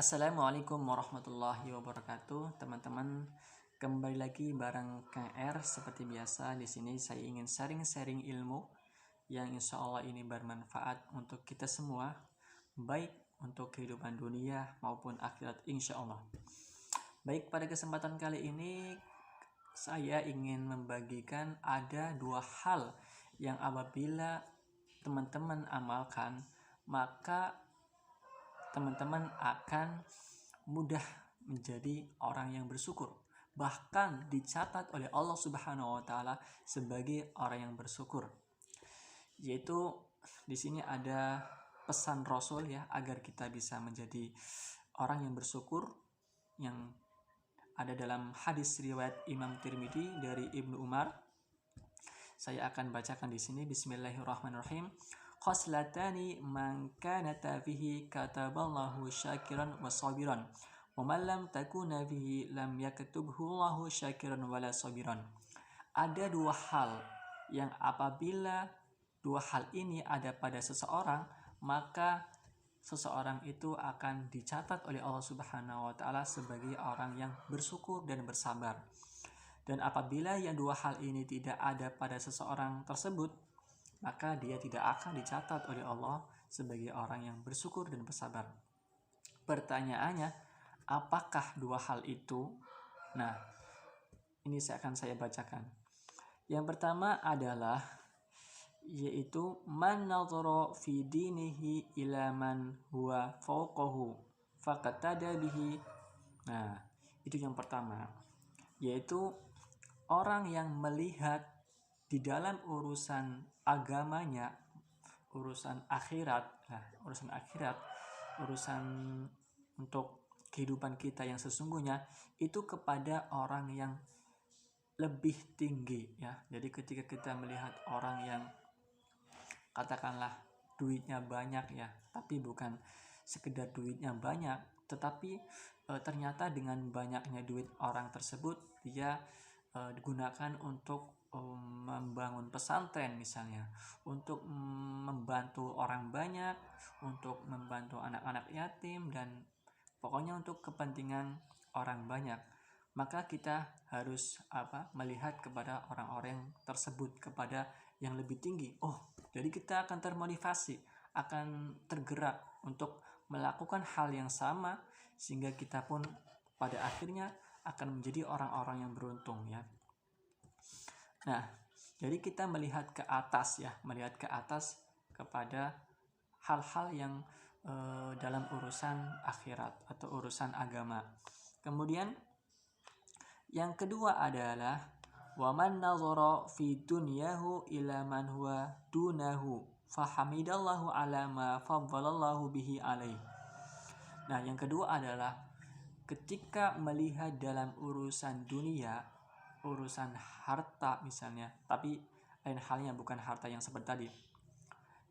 Assalamualaikum warahmatullahi wabarakatuh, teman-teman. Kembali lagi bareng Kang R. Seperti biasa, di sini saya ingin sharing-sharing ilmu yang insya Allah ini bermanfaat untuk kita semua, baik untuk kehidupan dunia maupun akhirat insya Allah. Baik, pada kesempatan kali ini saya ingin membagikan ada dua hal yang apabila teman-teman amalkan, maka teman-teman akan mudah menjadi orang yang bersyukur, bahkan dicatat oleh Allah Subhanahu wa taala sebagai orang yang bersyukur. Yaitu di sini ada pesan Rasul ya, agar kita bisa menjadi orang yang bersyukur, yang ada dalam hadis riwayat Imam Tirmidzi dari Ibnu Umar. Saya akan bacakan di sini. Bismillahirrahmanirrahim. Khoslatani man kanata fihi kataballahu syakiran wa sabiran wa man lam takuna fihi lam yaktubhu Allahu syakiran wala sabiran. Ada dua hal yang apabila dua hal ini ada pada seseorang, maka seseorang itu akan dicatat oleh Allah Subhanahu wa taala sebagai orang yang bersyukur dan bersabar. Dan apabila yang dua hal ini tidak ada pada seseorang tersebut, maka dia tidak akan dicatat oleh Allah sebagai orang yang bersyukur dan bersabar. Pertanyaannya, apakah dua hal itu? Nah, ini akan saya bacakan. Yang pertama adalah yaitu man nadhara fi dinihi ila man huwa fawqahu faqatada bihi. Nah, itu yang pertama, yaitu orang yang melihat di dalam urusan agamanya, urusan akhirat, urusan untuk kehidupan kita yang sesungguhnya itu kepada orang yang lebih tinggi ya. Jadi ketika kita melihat orang yang katakanlah duitnya banyak ya, tapi bukan sekedar duitnya banyak, tetapi ternyata dengan banyaknya duit orang tersebut dia digunakan untuk membangun pesantren misalnya, untuk membantu orang banyak, untuk membantu anak-anak yatim, dan pokoknya untuk kepentingan orang banyak. Maka kita harus melihat kepada orang-orang tersebut, kepada yang lebih tinggi. Jadi kita akan termotivasi, akan tergerak untuk melakukan hal yang sama, sehingga kita pun pada akhirnya akan menjadi orang-orang yang beruntung ya. Nah, jadi kita melihat ke atas ya, melihat ke atas kepada hal-hal yang dalam urusan akhirat atau urusan agama. Kemudian yang kedua adalah wa man nazara fi dunyahu ila man huwa dunahu fahamidallahu ala ma faddalallahu bihi alaih. Nah, yang kedua adalah ketika melihat dalam urusan dunia, urusan harta misalnya, tapi lain halnya, bukan harta yang seperti tadi.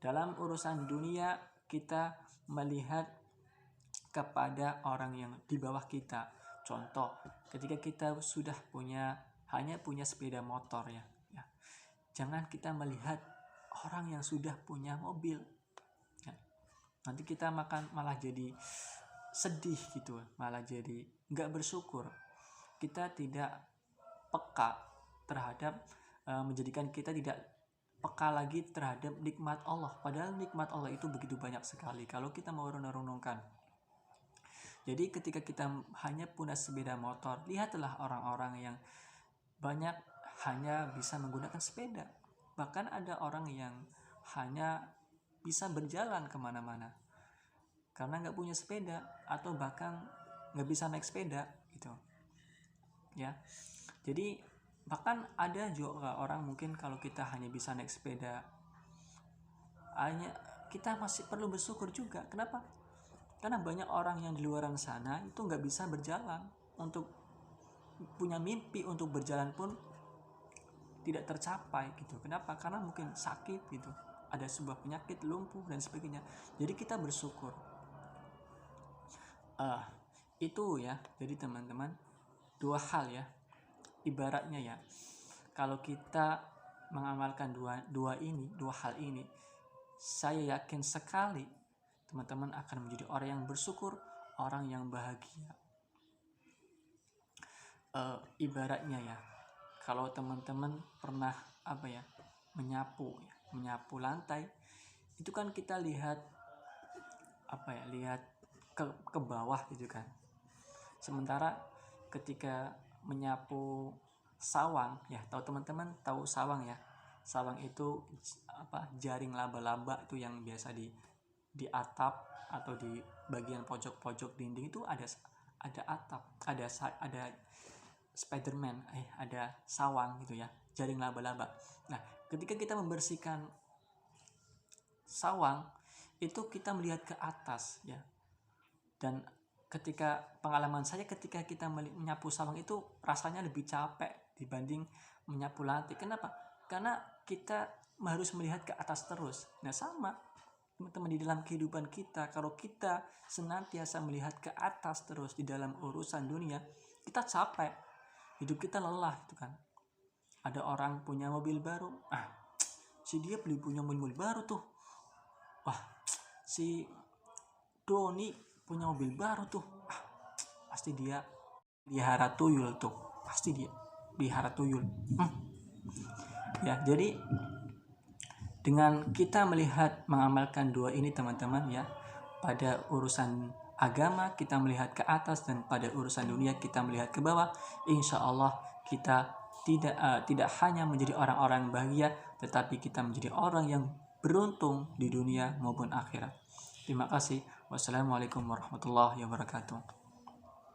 Dalam urusan dunia kita melihat kepada orang yang di bawah kita. Contoh, ketika kita sudah hanya punya sepeda motor ya. Jangan kita melihat orang yang sudah punya mobil ya. Nanti kita malah jadi sedih gitu, malah jadi nggak bersyukur. Kita tidak peka terhadap menjadikan kita tidak peka lagi terhadap nikmat Allah. Padahal nikmat Allah itu begitu banyak sekali kalau kita mau renung-renungkan. Jadi ketika kita hanya punya sepeda motor, lihatlah orang-orang yang banyak hanya bisa menggunakan sepeda. Bahkan ada orang yang hanya bisa berjalan kemana-mana karena nggak punya sepeda, atau bahkan nggak bisa naik sepeda gitu ya. Jadi bahkan ada juga orang mungkin kalau kita hanya bisa naik sepeda, hanya kita masih perlu bersyukur juga. Kenapa? Karena banyak orang yang di luar sana itu nggak bisa berjalan, untuk punya mimpi untuk berjalan pun tidak tercapai gitu. Kenapa? Karena mungkin sakit gitu, ada sebuah penyakit, lumpuh dan sebagainya. Jadi kita bersyukur. Itu ya. Jadi teman-teman, dua hal ya. Ibaratnya ya, kalau kita mengamalkan dua hal ini, saya yakin sekali teman-teman akan menjadi orang yang bersyukur, orang yang bahagia. Ibaratnya ya, kalau teman-teman pernah menyapu lantai, itu kan kita lihat lihat ke bawah gitu kan. Sementara ketika menyapu sawang ya, teman-teman tahu sawang ya. Sawang itu jaring laba-laba itu yang biasa di atap atau di bagian pojok-pojok dinding itu ada atap, ada Spiderman, ada sawang gitu ya, jaring laba-laba. Nah, ketika kita membersihkan sawang itu kita melihat ke atas ya. Dan ketika pengalaman saya ketika kita menyapu sawang itu rasanya lebih capek dibanding menyapu lantai. Kenapa? Karena kita harus melihat ke atas terus. Nah, sama teman-teman di dalam kehidupan kita, kalau kita senantiasa melihat ke atas terus di dalam urusan dunia, kita capek. Hidup kita lelah gitu kan. Ada orang punya mobil baru, si dia punya mobil baru tuh. Wah, si Doni punya mobil baru tuh. Pasti dia pelihara tuyul tuh. Pasti dia pelihara tuyul. Ya, jadi dengan kita melihat mengamalkan dua ini teman-teman ya, pada urusan agama kita melihat ke atas dan pada urusan dunia kita melihat ke bawah, insya Allah kita tidak hanya menjadi orang-orang bahagia, tetapi kita menjadi orang yang beruntung di dunia maupun akhirat. Terima kasih. Wassalamualaikum warahmatullahi wabarakatuh.